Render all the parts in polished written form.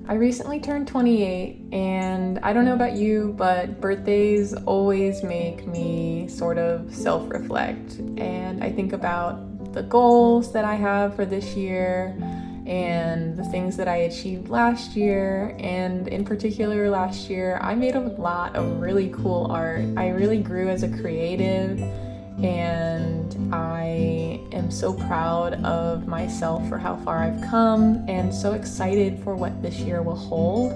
I recently turned 28, and I don't know about you, but birthdays always make me sort of self-reflect. And I think about the goals that I have for this year and the things that I achieved last year. And in particular, last year, I made a lot of really cool art. I really grew as a creative, and I am so proud of myself for how far I've come and so excited for what this year will hold.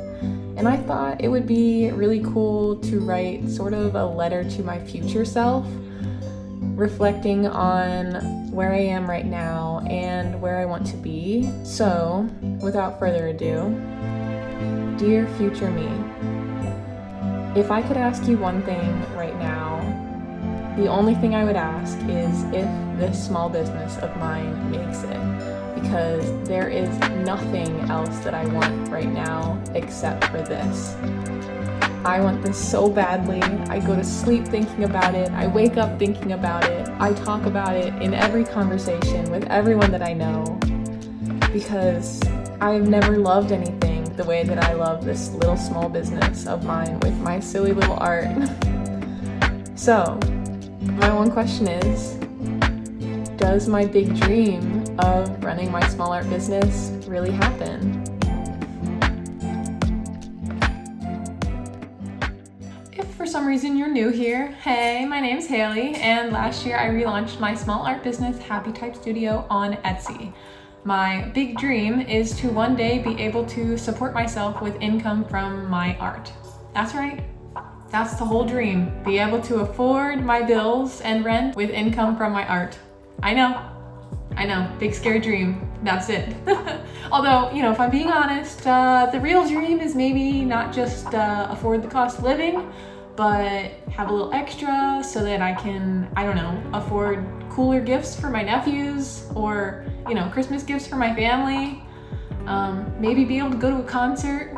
And I thought it would be really cool to write sort of a letter to my future self, reflecting on where I am right now and where I want to be. So, without further ado, dear future me, if I could ask you one thing right now, the only thing I would ask is if this small business of mine makes it, because there is nothing else that I want right now except for this. I want this so badly. I go to sleep thinking about it. I wake up thinking about it. I talk about it in every conversation with everyone that I know, because I've never loved anything the way that I love this little small business of mine with my silly little art. So, my one question is, does my big dream of running my small art business really happen? If for some reason you're new here, hey, my name's Haley, and last year I relaunched my small art business, HappyTypeStudio, on Etsy. My big dream is to one day be able to support myself with income from my art. That's right. That's the whole dream. Be able to afford my bills and rent with income from my art. I know, big scary dream. That's it. Although, if I'm being honest, the real dream is maybe not just afford the cost of living, but have a little extra so that I can, afford cooler gifts for my nephews, or, Christmas gifts for my family. Maybe be able to go to a concert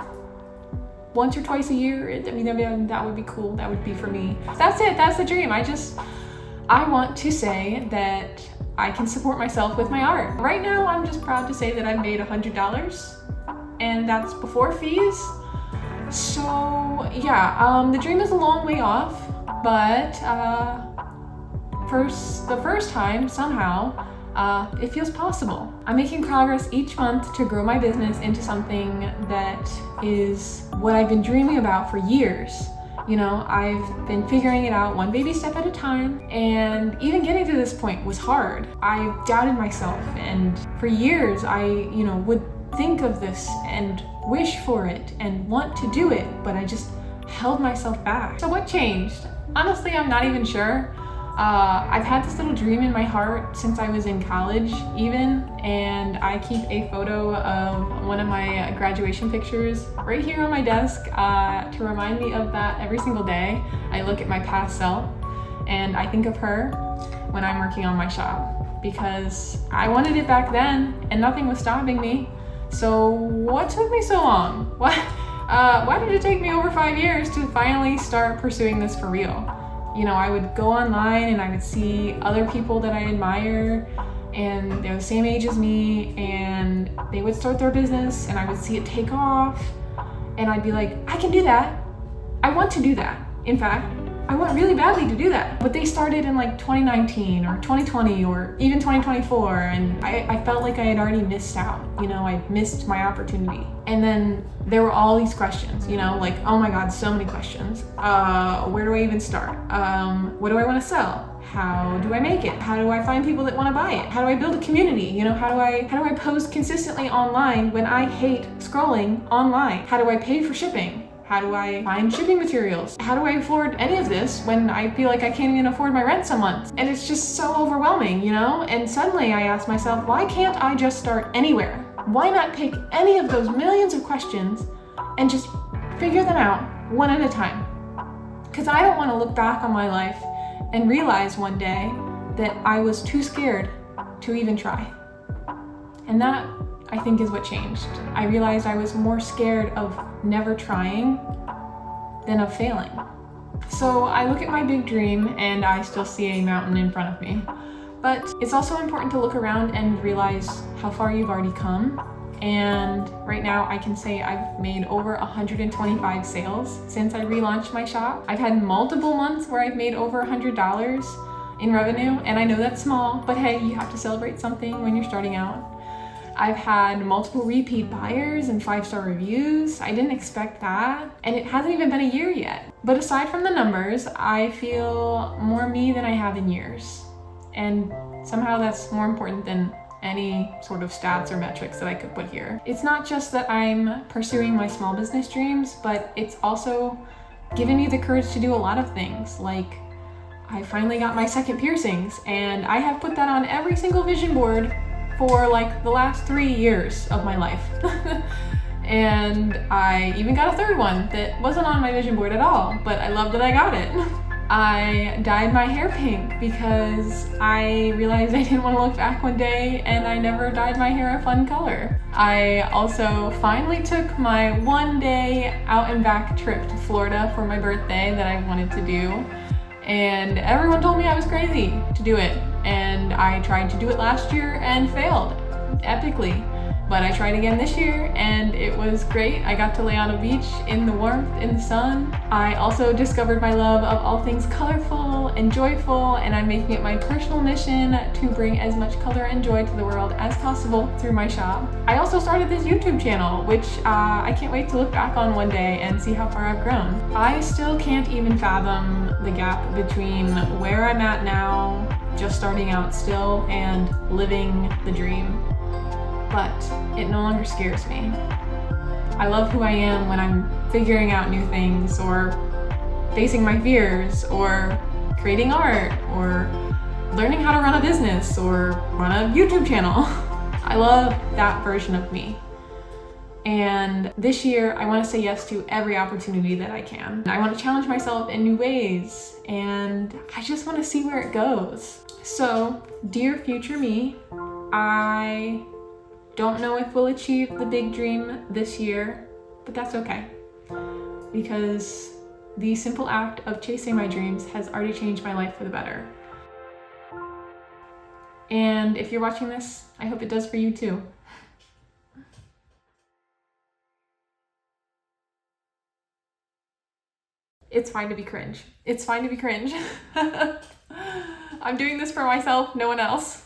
once or twice a year. That would be cool. That would be for me. That's it. That's the dream. I want to say that I can support myself with my art. Right now, I'm just proud to say that I've made $100, and that's before fees. So yeah, the dream is a long way off, but the first time, somehow, it feels possible. I'm making progress each month to grow my business into something that is what I've been dreaming about for years. I've been figuring it out one baby step at a time, and even getting to this point was hard. I doubted myself, and for years I, would think of this and wish for it and want to do it, but I just held myself back. So what changed? Honestly, I'm not even sure. I've had this little dream in my heart since I was in college even, and I keep a photo of one of my graduation pictures right here on my desk to remind me of that every single day. I look at my past self and I think of her when I'm working on my shop, because I wanted it back then and nothing was stopping me. So what took me so long? Why did it take me over 5 years to finally start pursuing this for real? I would go online and I would see other people that I admire, and they're the same age as me, and they would start their business, and I would see it take off, and I'd be like, I can do that. I want to do that. In fact, I want really badly to do that. But they started in like 2019 or 2020 or even 2024, and I felt like I had already missed out. I missed my opportunity. And then there were all these questions, like, oh my God, so many questions. Where do I even start? What do I want to sell? How do I make it? How do I find people that want to buy it? How do I build a community? How do I post consistently online when I hate scrolling online? How do I pay for shipping? How do I find shipping materials? How do I afford any of this when I feel like I can't even afford my rent some months? And it's just so overwhelming, And suddenly I asked myself, why can't I just start anywhere? Why not pick any of those millions of questions and just figure them out one at a time? Because I don't want to look back on my life and realize one day that I was too scared to even try. And that, I think, is what changed. I realized I was more scared of never trying than of failing. So I look at my big dream and I still see a mountain in front of me. But it's also important to look around and realize how far you've already come And right now I can say I've made over 125 sales since I relaunched my shop. I've had multiple months where I've made over $100 in revenue, and I know that's small, but hey, you have to celebrate something when you're starting out. I've had multiple repeat buyers and 5-star reviews. I didn't expect that, and it hasn't even been a year yet. But aside from the numbers, I feel more me than I have in years. And somehow that's more important than any sort of stats or metrics that I could put here. It's not just that I'm pursuing my small business dreams, but it's also given me the courage to do a lot of things. Like, I finally got my second piercings, and I have put that on every single vision board for like the last 3 years of my life. And I even got a third one that wasn't on my vision board at all, but I love that I got it. I dyed my hair pink because I realized I didn't want to look back one day and I never dyed my hair a fun color. I also finally took my 1-day out and back trip to Florida for my birthday that I wanted to do. And everyone told me I was crazy to do it. And I tried to do it last year and failed epically. But I tried again this year and it was great. I got to lay on a beach in the warmth, in the sun. I also discovered my love of all things colorful and joyful, and I'm making it my personal mission to bring as much color and joy to the world as possible through my shop. I also started this YouTube channel, which I can't wait to look back on one day and see how far I've grown. I still can't even fathom the gap between where I'm at now, just starting out still, and living the dream. But it no longer scares me. I love who I am when I'm figuring out new things, or facing my fears, or creating art, or learning how to run a business, or run a YouTube channel. I love that version of me. And this year, I want to say yes to every opportunity that I can. I want to challenge myself in new ways, and I just want to see where it goes. So, dear future me, I don't know if we'll achieve the big dream this year, but that's okay. Because the simple act of chasing my dreams has already changed my life for the better. And if you're watching this, I hope it does for you too. It's fine to be cringe. It's fine to be cringe. I'm doing this for myself, no one else.